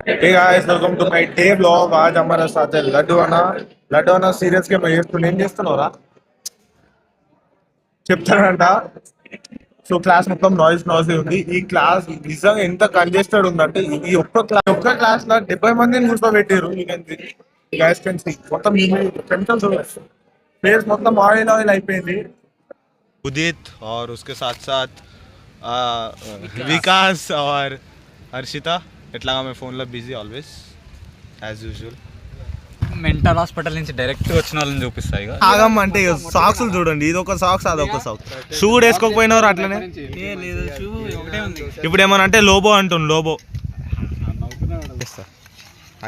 Hey guys, welcome to my day vlog. आज हमारे साथ है लड्डू अना सीरियस గా ఏం చేస్తున్నావురా చెప్తానంట. సో క్లాస్ మొత్తం నాయిస్ ఉంది. ఈ క్లాస్ నిజంగా ఎంత కంజెస్టెడ్ ఉందంటే ఈ ఒక్క క్లాస్ లో 70 మందిని కూర్చోబెట్టారు. గైస్ కెన్ సీ మొత్తం కెమికల్స్ ఫేస్ మొత్తం ఆయిల్ అయిపోయింది. उदित और उसके साथ साथ विकास और हर्षिता ఎట్లాగా మేము ఫోన్లో busy always as usual. Mental hospital నుంచి డైరెక్ట్ వచ్చిన వాళ్ళని చూపిస్తాయి. ఆగమ్మంటే సాక్స్లు చూడండి, ఇది ఒక సాక్స్ అదొక సాక్స్. షూ కూడా వేసుకోకపోయినవారు అట్లనే. ఇప్పుడు ఏమన్నా అంటే లోబో అంటుంది. లోబో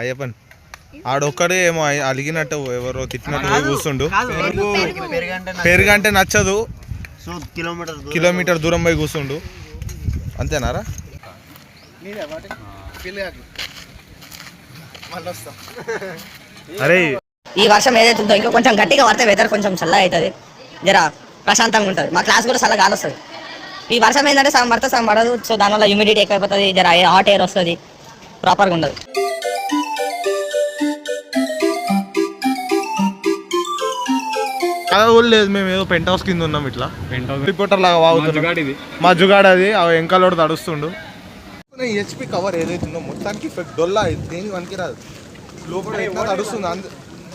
అయ్యప్పని ఆడొక్కడే ఏమో అలిగినట్టు ఎవరో తిట్టినట్టు కూర్చుండు. పెరుగంటే నచ్చదు, సో కిలోమీటర్ దూరం పోయి కూర్చుండు. అంతేనారా? అరే ఈ వర్షం ఏదైతే ఉందో ఇంకా కొంచెం గట్టిగా పడితే వెదర్ కొంచెం చల్లగా అవుతుంది, జర ప్రశాంతంగా ఉంటుంది. మా క్లాస్ కూడా చల్లగా గాలి వస్తుంది. ఈ వర్షం ఏంటంటే సగం పడితే సగం పడదు. సో దానివల్ల హ్యూమిడిటీ ఎక్కువైపోతుంది, జర హాట్ ఎయిర్ వస్తుంది, ప్రాపర్గా ఉండదు. లేదు, మేము ఏదో పెంట్ హౌస్ కింద ఉన్నాం. ఇట్లా రిపోర్టర్ లాగా వాగుతున్నాం. మా జుగాడ అది వెంకలోడు తడుస్తుండు. హెచ్పి కవర్ ఏదైతుందో మొత్తానికి డొల్లా దేనికి పనికి రాదు.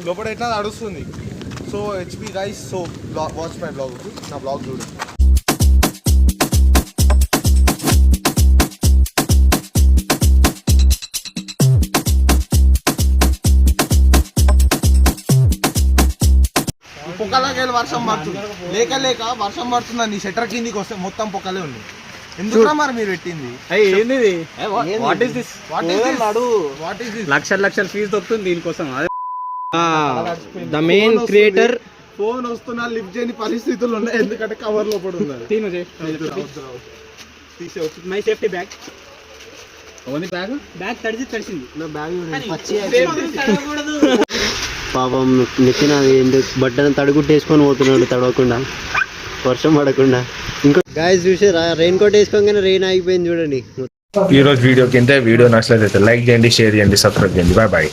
లోపల ఎట్లా తడుస్తుంది. So HP guys, so watch my blog. నా బ్లాగ్ చూడు. పొక్కలకెళ్ళి వర్షం పడుతుంది, లేక వర్షం పడుతుందండి. షట్టర్ కిందికి వస్తే మొత్తం పొక్కలే ఉంది. ఎందుకు మరి మీరు పెట్టింది? లక్షల ఫీజు దొరుకుతుంది దీనికోసం. ద మెయిన్ క్రియేటర్ ఫోన్ వస్తున్నా లిఫ్ట్ చేయని పరిస్థితులు ఉన్నాయి, ఎందుకంటే కవర్ లోపల ఉంది. My safety bag only bag తడిసింది. నా బ్యాగ్ పాపం నెత్తిన ఎందుకు బట్టను తడుగుట్టేసుకొని పోతున్నాడు, తడవకుండా వర్షం పడకుండా. ఇంకో గాయస్ చూసి రెయిన్ కోట్ వేసుకోగానే రెయిన్ ఆగిపోయింది చూడండి. ఈ రోజు వీడియో కింద వీడియో నచ్చలేదైతే లైక్ చేయండి, షేర్ చేయండి, సబ్స్క్రైబ్ చేయండి. Bye bye.